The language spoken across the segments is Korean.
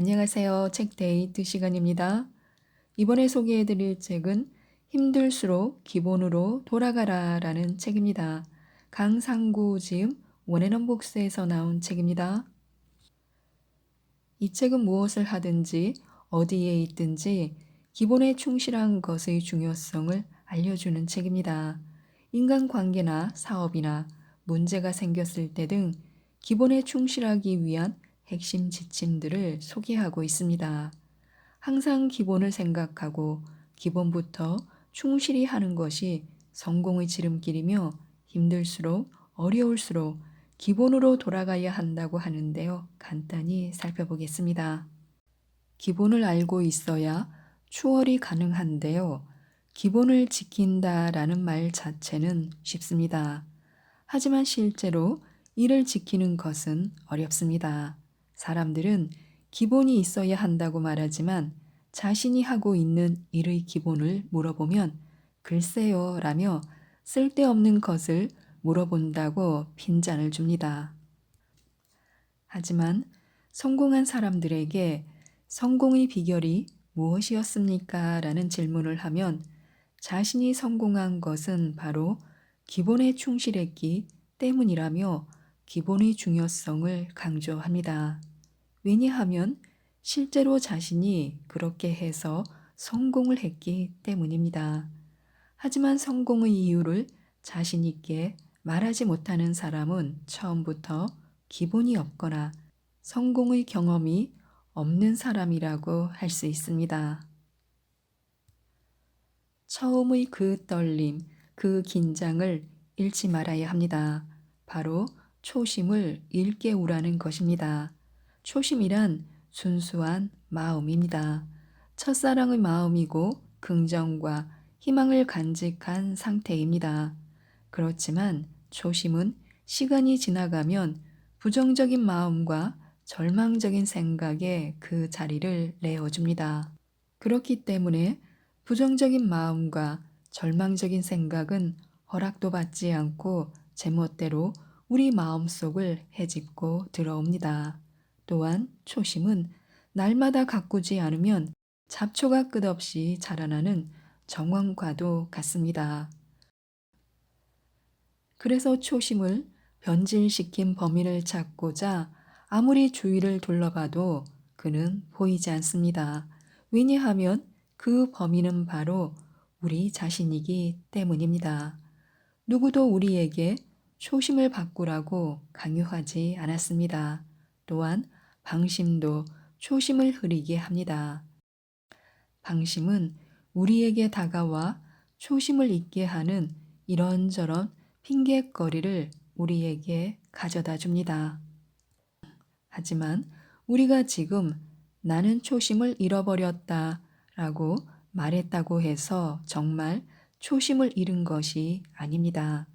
안녕하세요. 책 데이트 시간입니다. 이번에 소개해드릴 책은 힘들수록 기본으로 돌아가라라는 책입니다. 강상구 지음 원앤원북스에서 나온 책입니다. 이 책은 무엇을 하든지 어디에 있든지 기본에 충실한 것의 중요성을 알려주는 책입니다. 인간관계나 사업이나 문제가 생겼을 때 등 기본에 충실하기 위한 핵심 지침들을 소개하고 있습니다. 항상 기본을 생각하고 기본부터 충실히 하는 것이 성공의 지름길이며 힘들수록 어려울수록 기본으로 돌아가야 한다고 하는데요. 간단히 살펴보겠습니다. 기본을 알고 있어야 추월이 가능한데요. 기본을 지킨다라는 말 자체는 쉽습니다. 하지만 실제로 이를 지키는 것은 어렵습니다. 사람들은 기본이 있어야 한다고 말하지만 자신이 하고 있는 일의 기본을 물어보면 글쎄요 라며 쓸데없는 것을 물어본다고 핀잔을 줍니다. 하지만 성공한 사람들에게 성공의 비결이 무엇이었습니까? 라는 질문을 하면 자신이 성공한 것은 바로 기본에 충실했기 때문이라며 기본의 중요성을 강조합니다. 왜냐하면 실제로 자신이 그렇게 해서 성공을 했기 때문입니다. 하지만 성공의 이유를 자신 있게 말하지 못하는 사람은 처음부터 기본이 없거나 성공의 경험이 없는 사람이라고 할 수 있습니다. 처음의 그 떨림, 그 긴장을 잃지 말아야 합니다. 바로 초심을 일깨우라는 것입니다. 초심이란 순수한 마음입니다. 첫사랑의 마음이고 긍정과 희망을 간직한 상태입니다. 그렇지만 초심은 시간이 지나가면 부정적인 마음과 절망적인 생각에 그 자리를 내어줍니다. 그렇기 때문에 부정적인 마음과 절망적인 생각은 허락도 받지 않고 제멋대로 우리 마음속을 헤집고 들어옵니다. 또한 초심은 날마다 가꾸지 않으면 잡초가 끝없이 자라나는 정원과도 같습니다. 그래서 초심을 변질시킨 범인을 찾고자 아무리 주위를 둘러봐도 그는 보이지 않습니다. 왜냐하면 그 범인은 바로 우리 자신이기 때문입니다. 누구도 우리에게 초심을 바꾸라고 강요하지 않았습니다. 또한 방심도 초심을 흐리게 합니다. 방심은 우리에게 다가와 초심을 잊게 하는 이런저런 핑곗거리를 우리에게 가져다 줍니다. 하지만 우리가 지금 나는 초심을 잃어버렸다 라고 말했다고 해서 정말 초심을 잃은 것이 아닙니다.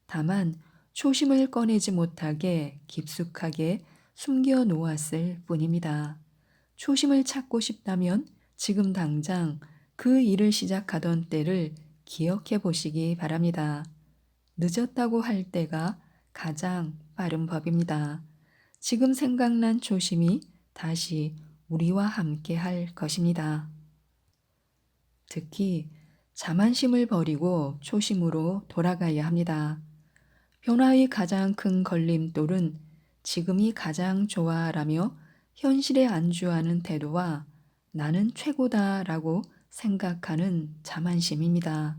다만 초심을 꺼내지 못하게 깊숙하게 숨겨 놓았을 뿐입니다. 초심을 찾고 싶다면 지금 당장 그 일을 시작하던 때를 기억해 보시기 바랍니다. 늦었다고 할 때가 가장 빠른 법입니다. 지금 생각난 초심이 다시 우리와 함께 할 것입니다. 특히 자만심을 버리고 초심으로 돌아가야 합니다. 변화의 가장 큰 걸림돌은 지금이 가장 좋아라며 현실에 안주하는 태도와 나는 최고다라고 생각하는 자만심입니다.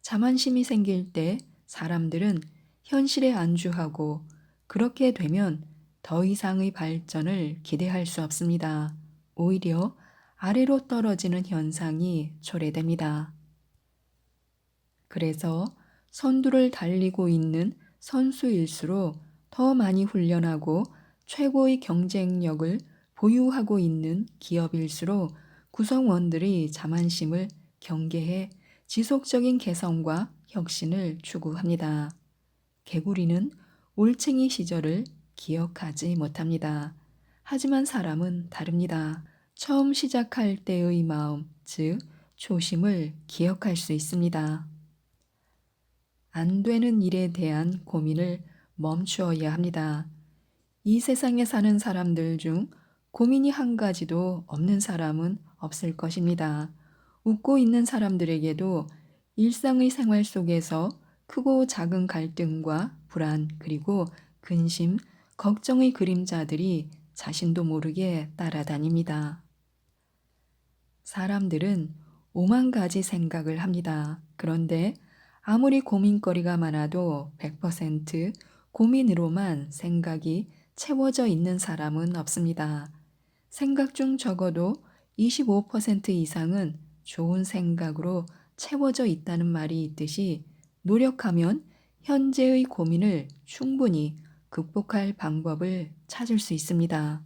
자만심이 생길 때 사람들은 현실에 안주하고 그렇게 되면 더 이상의 발전을 기대할 수 없습니다. 오히려 아래로 떨어지는 현상이 초래됩니다. 그래서 선두를 달리고 있는 선수일수록 더 많이 훈련하고 최고의 경쟁력을 보유하고 있는 기업일수록 구성원들이 자만심을 경계해 지속적인 개선과 혁신을 추구합니다. 개구리는 올챙이 시절을 기억하지 못합니다. 하지만 사람은 다릅니다. 처음 시작할 때의 마음, 즉 초심을 기억할 수 있습니다. 안 되는 일에 대한 고민을 멈추어야 합니다. 이 세상에 사는 사람들 중 고민이 한 가지도 없는 사람은 없을 것입니다. 웃고 있는 사람들에게도 일상의 생활 속에서 크고 작은 갈등과 불안 그리고 근심, 걱정의 그림자들이 자신도 모르게 따라다닙니다. 사람들은 오만 가지 생각을 합니다. 그런데 아무리 고민거리가 많아도 100% 고민으로만 생각이 채워져 있는 사람은 없습니다. 생각 중 적어도 25% 이상은 좋은 생각으로 채워져 있다는 말이 있듯이 노력하면 현재의 고민을 충분히 극복할 방법을 찾을 수 있습니다.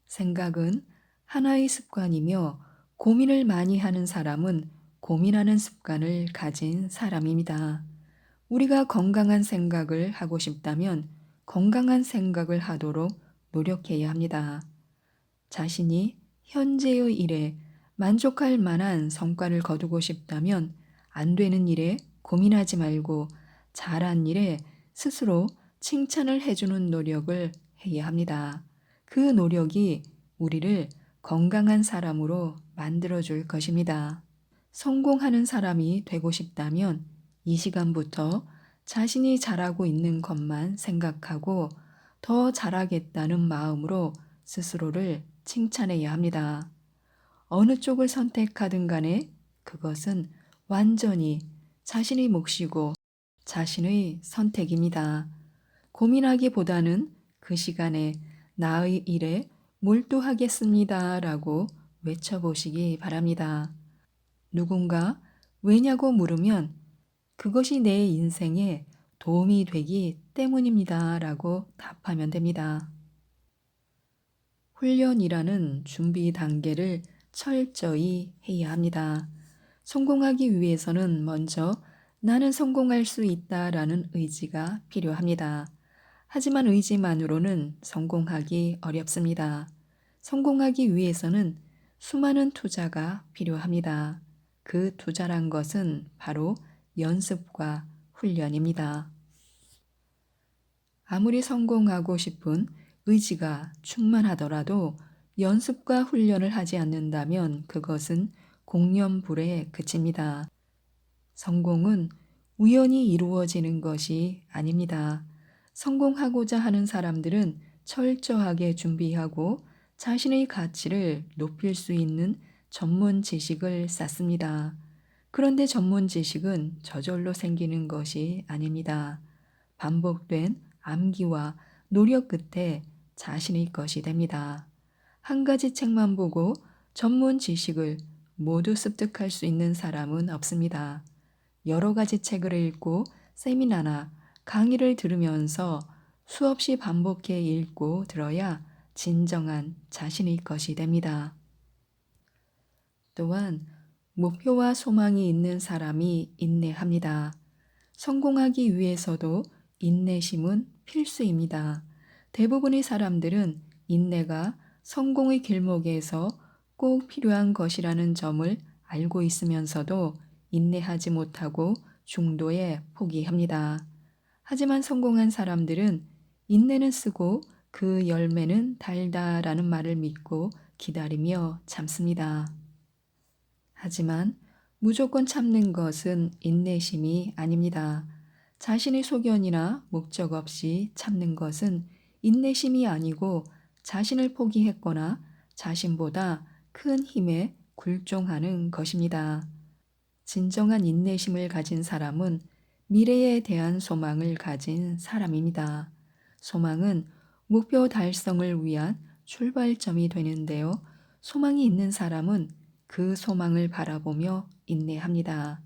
생각은 하나의 습관이며 고민을 많이 하는 사람은 고민하는 습관을 가진 사람입니다. 우리가 건강한 생각을 하고 싶다면 건강한 생각을 하도록 노력해야 합니다. 자신이 현재의 일에 만족할 만한 성과를 거두고 싶다면 안 되는 일에 고민하지 말고 잘한 일에 스스로 칭찬을 해주는 노력을 해야 합니다. 그 노력이 우리를 건강한 사람으로 만들어줄 것입니다. 성공하는 사람이 되고 싶다면 이 시간부터 자신이 잘하고 있는 것만 생각하고 더 잘하겠다는 마음으로 스스로를 칭찬해야 합니다. 어느 쪽을 선택하든 간에 그것은 완전히 자신의 몫이고 자신의 선택입니다. 고민하기보다는 그 시간에 나의 일에 몰두하겠습니다 라고 외쳐보시기 바랍니다. 누군가 왜냐고 물으면 그것이 내 인생에 도움이 되기 때문입니다 라고 답하면 됩니다. 훈련이라는 준비 단계를 철저히 해야 합니다. 성공하기 위해서는 먼저 나는 성공할 수 있다라는 의지가 필요합니다. 하지만 의지만으로는 성공하기 어렵습니다. 성공하기 위해서는 수많은 투자가 필요합니다. 그 투자란 것은 바로 연습과 훈련입니다. 아무리 성공하고 싶은 의지가 충만하더라도 연습과 훈련을 하지 않는다면 그것은 공연불에 그칩니다. 성공은 우연히 이루어지는 것이 아닙니다. 성공하고자 하는 사람들은 철저하게 준비하고 자신의 가치를 높일 수 있는 전문 지식을 쌓습니다. 그런데 전문 지식은 저절로 생기는 것이 아닙니다. 반복된 암기와 노력 끝에 자신의 것이 됩니다. 한 가지 책만 보고 전문 지식을 모두 습득할 수 있는 사람은 없습니다. 여러 가지 책을 읽고 세미나나 강의를 들으면서 수없이 반복해 읽고 들어야 진정한 자신의 것이 됩니다. 또한 목표와 소망이 있는 사람이 인내합니다. 성공하기 위해서도 인내심은 필수입니다. 대부분의 사람들은 인내가 성공의 길목에서 꼭 필요한 것이라는 점을 알고 있으면서도 인내하지 못하고 중도에 포기합니다. 하지만 성공한 사람들은 인내는 쓰고 그 열매는 달다라는 말을 믿고 기다리며 참습니다. 하지만 무조건 참는 것은 인내심이 아닙니다. 자신의 소견이나 목적 없이 참는 것은 인내심이 아니고 자신을 포기했거나 자신보다 큰 힘에 굴종하는 것입니다. 진정한 인내심을 가진 사람은 미래에 대한 소망을 가진 사람입니다. 소망은 목표 달성을 위한 출발점이 되는데요. 소망이 있는 사람은 그 소망을 바라보며 인내합니다.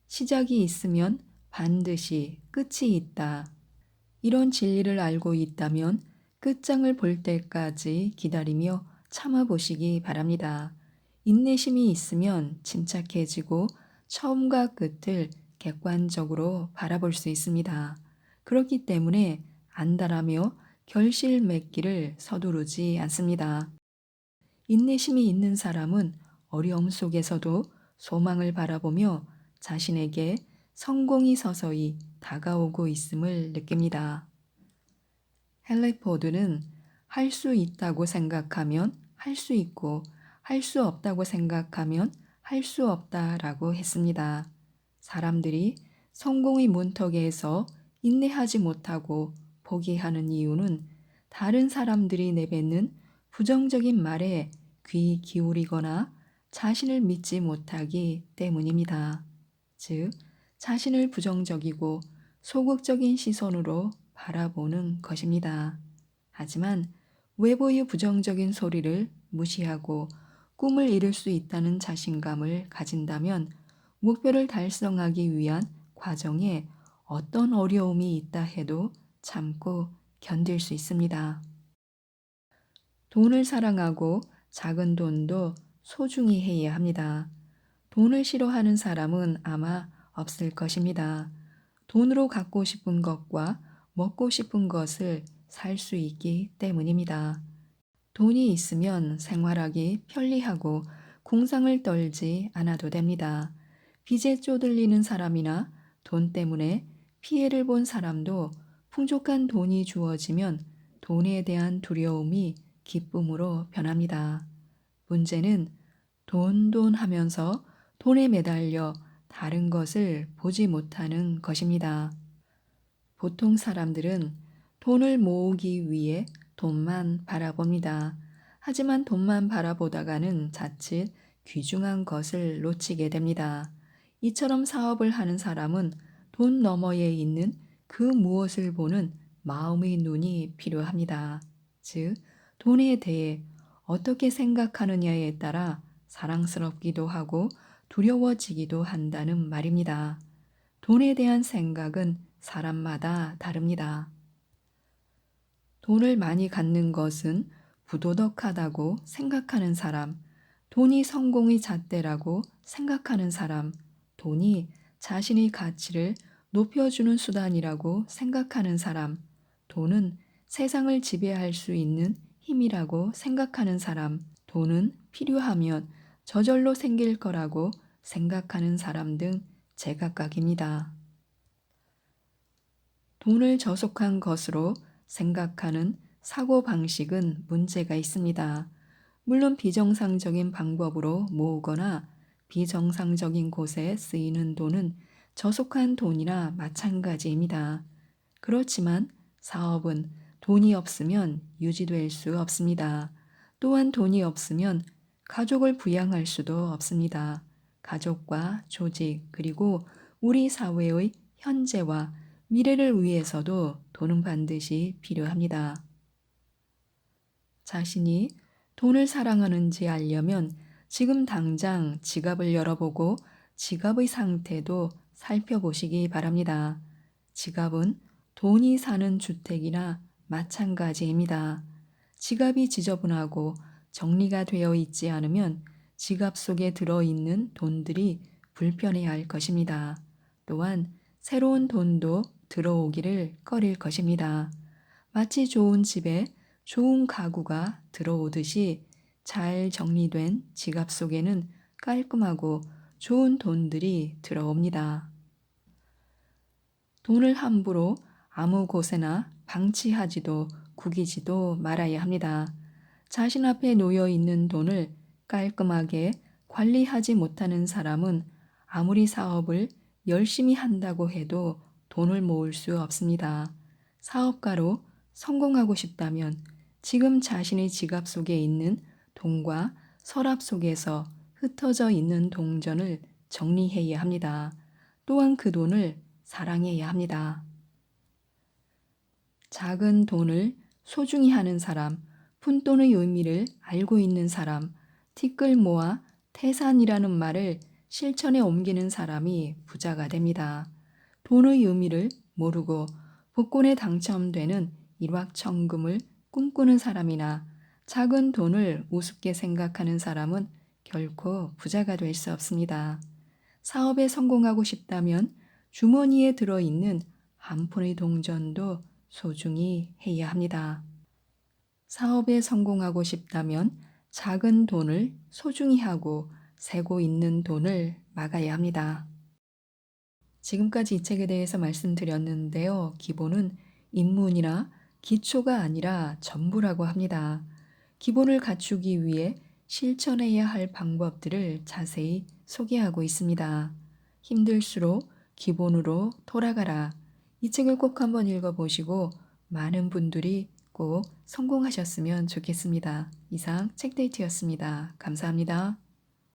시작이 있으면 반드시 끝이 있다. 이런 진리를 알고 있다면 끝장을 볼 때까지 기다리며 참아보시기 바랍니다. 인내심이 있으면 침착해지고 처음과 끝을 객관적으로 바라볼 수 있습니다. 그렇기 때문에 안달하며 결실 맺기를 서두르지 않습니다. 인내심이 있는 사람은 어려움 속에서도 소망을 바라보며 자신에게 성공이 서서히 다가오고 있음을 느낍니다. 헨리 포드는 할 수 있다고 생각하면 할 수 있고 할 수 없다고 생각하면 할 수 없다라고 했습니다. 사람들이 성공의 문턱에서 인내하지 못하고 포기하는 이유는 다른 사람들이 내뱉는 부정적인 말에 귀 기울이거나 자신을 믿지 못하기 때문입니다. 즉, 자신을 부정적이고 소극적인 시선으로 바라보는 것입니다. 하지만 외부의 부정적인 소리를 무시하고 꿈을 이룰 수 있다는 자신감을 가진다면 목표를 달성하기 위한 과정에 어떤 어려움이 있다 해도 참고 견딜 수 있습니다. 돈을 사랑하고 작은 돈도 소중히 해야 합니다. 돈을 싫어하는 사람은 아마 없을 것입니다. 돈으로 갖고 싶은 것과 먹고 싶은 것을 살 수 있기 때문입니다. 돈이 있으면 생활하기 편리하고 궁상을 떨지 않아도 됩니다. 빚에 쪼들리는 사람이나 돈 때문에 피해를 본 사람도 풍족한 돈이 주어지면 돈에 대한 두려움이 기쁨으로 변합니다. 문제는 돈 하면서 돈에 매달려 다른 것을 보지 못하는 것입니다. 보통 사람들은 돈을 모으기 위해 돈만 바라봅니다. 하지만 돈만 바라보다가는 자칫 귀중한 것을 놓치게 됩니다. 이처럼 사업을 하는 사람은 돈 너머에 있는 그 무엇을 보는 마음의 눈이 필요합니다. 즉, 돈에 대해 어떻게 생각하느냐에 따라 사랑스럽기도 하고 두려워지기도 한다는 말입니다. 돈에 대한 생각은 사람마다 다릅니다. 돈을 많이 갖는 것은 부도덕하다고 생각하는 사람, 돈이 성공의 잣대라고 생각하는 사람, 돈이 자신의 가치를 높여주는 수단이라고 생각하는 사람, 돈은 세상을 지배할 수 있는 힘이라고 생각하는 사람, 돈은 필요하면 저절로 생길 거라고 생각하는 사람 등 제각각입니다. 돈을 저속한 것으로 생각하는 사고방식은 문제가 있습니다. 물론 비정상적인 방법으로 모으거나 비정상적인 곳에 쓰이는 돈은 저속한 돈이나 마찬가지입니다. 그렇지만 사업은 돈이 없으면 유지될 수 없습니다. 또한 돈이 없으면 가족을 부양할 수도 없습니다. 가족과 조직 그리고 우리 사회의 현재와 미래를 위해서도 돈은 반드시 필요합니다. 자신이 돈을 사랑하는지 알려면 지금 당장 지갑을 열어보고 지갑의 상태도 살펴보시기 바랍니다. 지갑은 돈이 사는 주택이나 마찬가지입니다. 지갑이 지저분하고 정리가 되어 있지 않으면 지갑 속에 들어있는 돈들이 불편해할 것입니다. 또한 새로운 돈도 들어오기를 꺼릴 것입니다. 마치 좋은 집에 좋은 가구가 들어오듯이 잘 정리된 지갑 속에는 깔끔하고 좋은 돈들이 들어옵니다. 돈을 함부로 아무 곳에나 방치하지도 구기지도 말아야 합니다. 자신 앞에 놓여 있는 돈을 깔끔하게 관리하지 못하는 사람은 아무리 사업을 열심히 한다고 해도 돈을 모을 수 없습니다. 사업가로 성공하고 싶다면 지금 자신의 지갑 속에 있는 돈과 서랍 속에서 흩어져 있는 동전을 정리해야 합니다. 또한 그 돈을 사랑해야 합니다. 작은 돈을 소중히 하는 사람, 푼돈의 의미를 알고 있는 사람, 티끌 모아 태산이라는 말을 실천에 옮기는 사람이 부자가 됩니다. 돈의 의미를 모르고 복권에 당첨되는 일확천금을 꿈꾸는 사람이나 작은 돈을 우습게 생각하는 사람은 결코 부자가 될 수 없습니다. 사업에 성공하고 싶다면 주머니에 들어있는 한 푼의 동전도 소중히 해야 합니다. 사업에 성공하고 싶다면 작은 돈을 소중히 하고 새고 있는 돈을 막아야 합니다. 지금까지 이 책에 대해서 말씀드렸는데요. 기본은 인문이나 기초가 아니라 전부라고 합니다. 기본을 갖추기 위해 실천해야 할 방법들을 자세히 소개하고 있습니다. 힘들수록 기본으로 돌아가라. 이 책을 꼭 한번 읽어보시고 많은 분들이 꼭 성공하셨으면 좋겠습니다. 이상 책데이트였습니다. 감사합니다.